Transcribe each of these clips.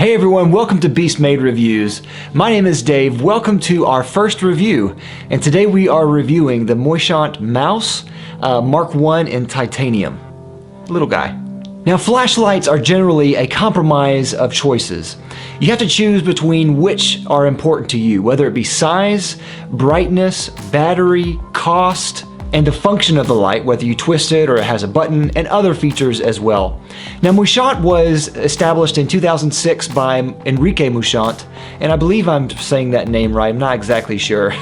Hey everyone, welcome to BeastMade Reviews. My name is Dave. Welcome to our first review. And today we are reviewing the Muyshondt Maus Mark I in titanium. Little guy. Now flashlights are generally a compromise of choices. You have to choose between which are important to you, whether it be size, brightness, battery, cost, and the function of the light, whether you twist it or it has a button, and other features as well. Now Muyshondt was established in 2006 by Enrique Muyshondt, and I believe I'm saying that name right, I'm not exactly sure.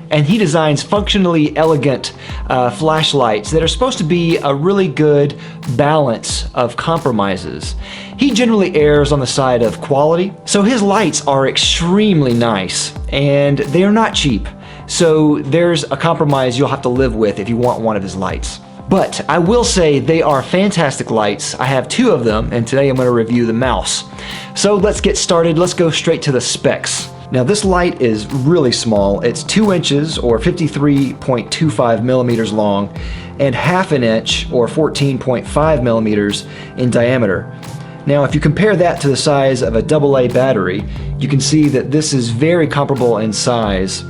And he designs functionally elegant flashlights that are supposed to be a really good balance of compromises. He generally errs on the side of quality, so his lights are extremely nice, and they are not cheap. So there's a compromise you'll have to live with if you want one of his lights. But I will say they are fantastic lights. I have two of them, and today I'm going to review the Maus. So let's get started. Let's go straight to the specs. Now this light is really small. It's 2 inches or 53.25 millimeters long and half an inch or 14.5 millimeters in diameter. Now if you compare that to the size of a AA battery, you can see that this is very comparable in size,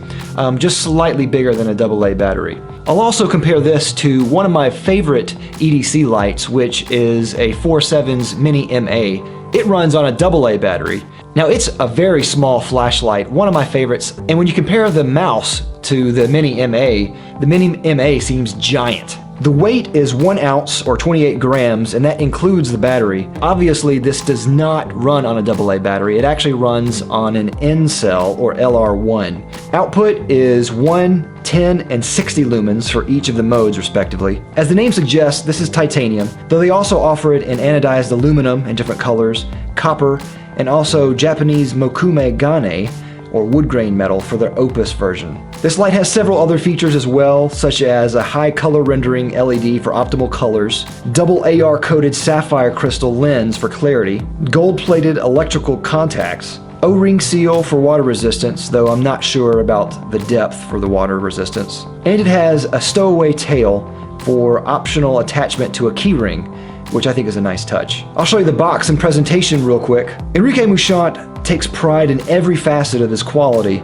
just slightly bigger than a AA battery. I'll also compare this to one of my favorite EDC lights, which is a 4.7's Mini MA. It runs on a AA battery. Now it's a very small flashlight, one of my favorites, and when you compare the Maus to the Mini MA, the Mini MA seems giant. The weight is 1 ounce or 28 grams, and that includes the battery. Obviously, this does not run on a AA battery. It actually runs on an N cell or LR1. Output is 1, 10, and 60 lumens for each of the modes, respectively. As the name suggests, this is titanium, though they also offer it in anodized aluminum in different colors, copper, and also Japanese mokume gane, or wood grain metal, for their Opus version. This light has several other features as well, such as a high color rendering LED for optimal colors, double AR coated sapphire crystal lens for clarity, gold plated electrical contacts, O-ring seal for water resistance, though I'm not sure about the depth for the water resistance, and it has a stowaway tail for optional attachment to a key ring, which I think is a nice touch. I'll show you the box and presentation real quick. Enrique Muyshondt takes pride in every facet of his quality,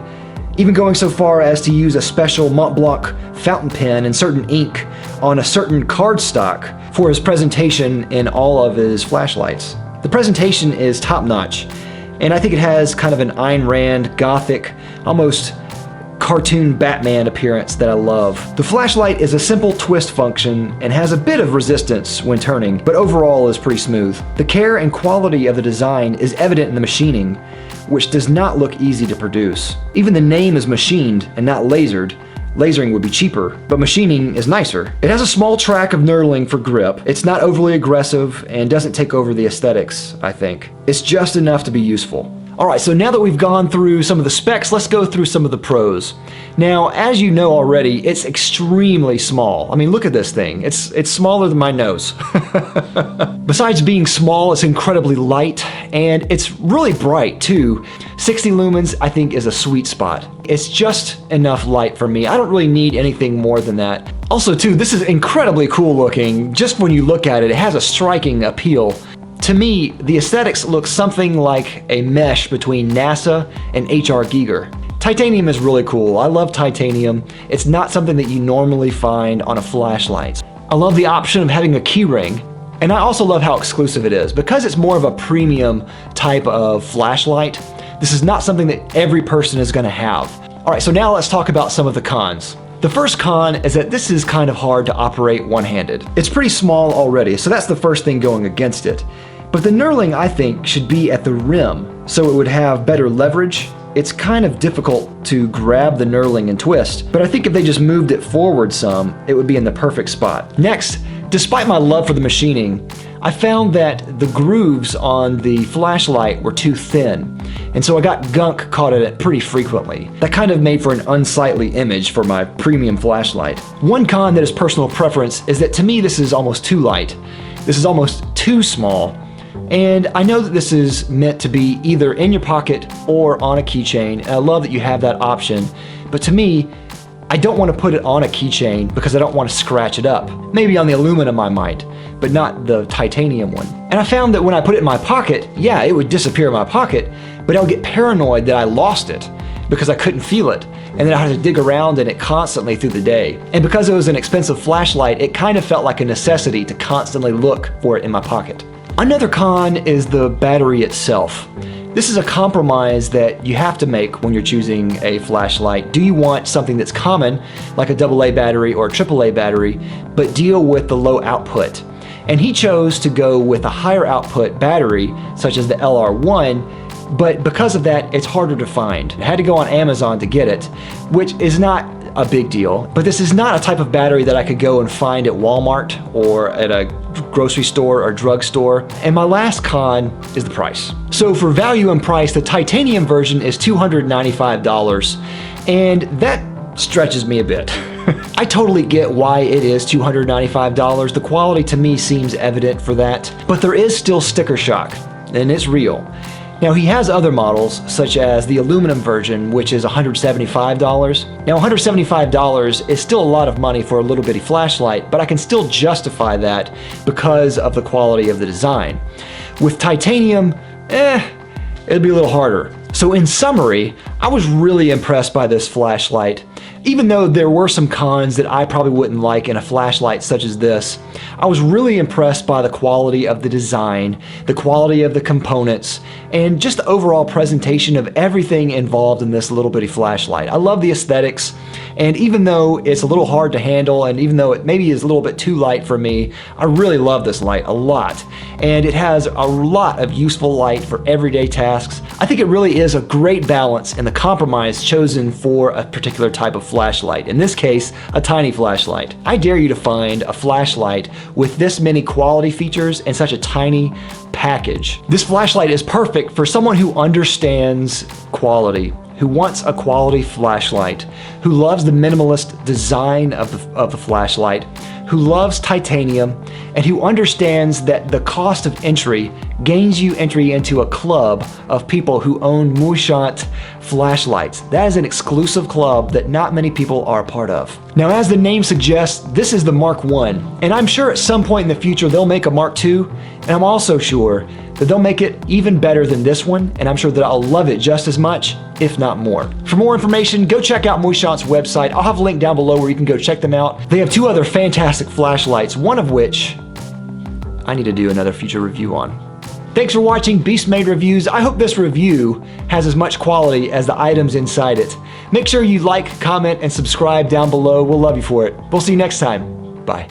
even going so far as to use a special Mont Blanc fountain pen and certain ink on a certain cardstock for his presentation in all of his flashlights. The presentation is top-notch, and I think it has kind of an Ayn Rand, gothic, almost cartoon Batman appearance that I love. The flashlight is a simple twist function and has a bit of resistance when turning, but overall is pretty smooth. The care and quality of the design is evident in the machining, which does not look easy to produce. Even the name is machined and not lasered. Lasering would be cheaper, but machining is nicer. It has a small track of knurling for grip. It's not overly aggressive and doesn't take over the aesthetics, I think. It's just enough to be useful. Alright, so now that we've gone through some of the specs, let's go through some of the pros. Now, as you know already, it's extremely small. I mean, look at this thing. It's smaller than my nose. Besides being small, it's incredibly light, and it's really bright too. 60 lumens, I think, is a sweet spot. It's just enough light for me. I don't really need anything more than that. Also too, this is incredibly cool looking. Just when you look at it, it has a striking appeal. To me, the aesthetics look something like a mesh between NASA and H.R. Giger. Titanium is really cool. I love titanium. It's not something that you normally find on a flashlight. I love the option of having a key ring, and I also love how exclusive it is. Because it's more of a premium type of flashlight, this is not something that every person is going to have. Alright, so now let's talk about some of the cons. The first con is that this is kind of hard to operate one-handed. It's pretty small already, so that's the first thing going against it. But the knurling, I think, should be at the rim, so it would have better leverage. It's kind of difficult to grab the knurling and twist, but I think if they just moved it forward some, it would be in the perfect spot. Next, despite my love for the machining, I found that the grooves on the flashlight were too thin, and so I got gunk caught in it pretty frequently. That kind of made for an unsightly image for my premium flashlight. One con that is personal preference is that to me this is almost too light. This is almost too small. And I know that this is meant to be either in your pocket or on a keychain, and I love that you have that option. But to me, I don't want to put it on a keychain because I don't want to scratch it up. Maybe on the aluminum I might, but not the titanium one. And I found that when I put it in my pocket, yeah, it would disappear in my pocket, but I would get paranoid that I lost it because I couldn't feel it. And then I had to dig around in it constantly through the day. And because it was an expensive flashlight, it kind of felt like a necessity to constantly look for it in my pocket. Another con is the battery itself. This is a compromise that you have to make when you're choosing a flashlight. Do you want something that's common, like a AA battery or a AAA battery, but deal with the low output? And he chose to go with a higher output battery, such as the LR1, but because of that, it's harder to find. I had to go on Amazon to get it, which is not a big deal, but this is not a type of battery that I could go and find at Walmart or at a grocery store or drugstore. And my last con is the price. So for value and price, the titanium version is $295, and that stretches me a bit. I totally get why it is $295. The quality to me seems evident for that, but there is still sticker shock, and it's real. Now he has other models, such as the aluminum version, which is $175. Now $175 is still a lot of money for a little bitty flashlight, but I can still justify that because of the quality of the design. With titanium, it'll be a little harder. So in summary, I was really impressed by this flashlight. Even though there were some cons that I probably wouldn't like in a flashlight such as this, I was really impressed by the quality of the design, the quality of the components, and just the overall presentation of everything involved in this little bitty flashlight. I love the aesthetics, and even though it's a little hard to handle, and even though it maybe is a little bit too light for me, I really love this light a lot. And it has a lot of useful light for everyday tasks. I think it really is a great balance in the compromise chosen for a particular type of flashlight. In this case, a tiny flashlight. I dare you to find a flashlight with this many quality features and such a tiny package. This flashlight is perfect for someone who understands quality, who wants a quality flashlight, who loves the minimalist design of the flashlight, who loves titanium, and who understands that the cost of entry gains you entry into a club of people who own Muyshondt flashlights. That is an exclusive club that not many people are a part of. Now, as the name suggests, this is the Mark I, and I'm sure at some point in the future they'll make a Mark II, and I'm also sure that they'll make it even better than this one, and I'm sure that I'll love it just as much, if not more. For more information, go check out Muyshondt's website. I'll have a link down below where you can go check them out. They have two other fantastic flashlights, one of which I need to do another future review on. Thanks for watching BeastMade Reviews. I hope this review has as much quality as the items inside it. Make sure you like, comment, and subscribe down below. We'll love you for it. We'll see you next time. Bye.